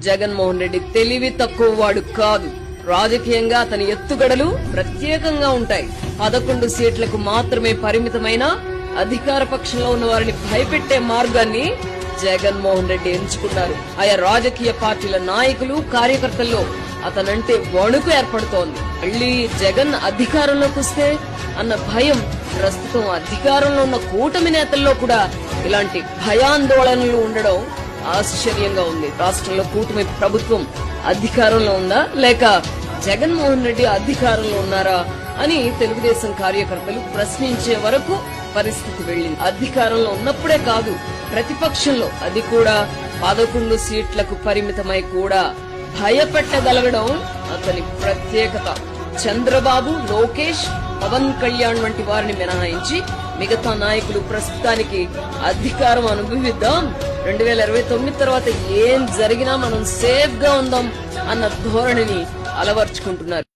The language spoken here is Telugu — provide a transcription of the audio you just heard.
జగన్మోహన్ రెడ్డి తెలివి తక్కువ వాడు కాదు. రాజకీయంగా అతని ఎత్తుగడలు ప్రత్యేకంగా ఉంటాయి. 11 సీట్లకు మాత్రమే పరిమితమైన అధికార పక్షంలో ఉన్న వారిని భయపెట్టే మార్గాన్ని జగన్మోహన్ రెడ్డి ఎంచుకున్నారు. ఆయా రాజకీయ పార్టీల నాయకులు, కార్యకర్తల్లో అతనంటే వణుకు ఏర్పడుతోంది. మళ్లీ జగన్ అధికారంలోకి వస్తే అన్న భయం ప్రస్తుతం అధికారంలో ఉన్న కూటమి నేతల్లో కూడా ఇలాంటి భయాందోళనలు ఉండడం ఆశ్చర్యంగా ఉంది. రాష్ట్రంలో కూటమి ప్రభుత్వం అధికారంలో ఉందా లేక జగన్మోహన్ రెడ్డి అధికారంలో ఉన్నారా అని తెలుగుదేశం కార్యకర్తలు ప్రశ్నించే వరకు పరిస్థితి వెళ్లింది. అధికారంలో ఉన్నప్పుడే కాదు, ప్రతిపక్షంలో, అది కూడా 11 సీట్లకు పరిమితమై కూడా భయపెట్టగలగడం అతని ప్రత్యేకత. చంద్రబాబు, లోకేష్, పవన్ కళ్యాణ్ వంటి వారిని మినహాయించి మిగతా నాయకులు ప్రస్తుతానికి అధికారం అనుభవిద్దాం, 2029 తర్వాత ఏం జరిగినా మనం సేఫ్ గా ఉందాం అన్న ధోరణిని అలవర్చుకుంటున్నారు.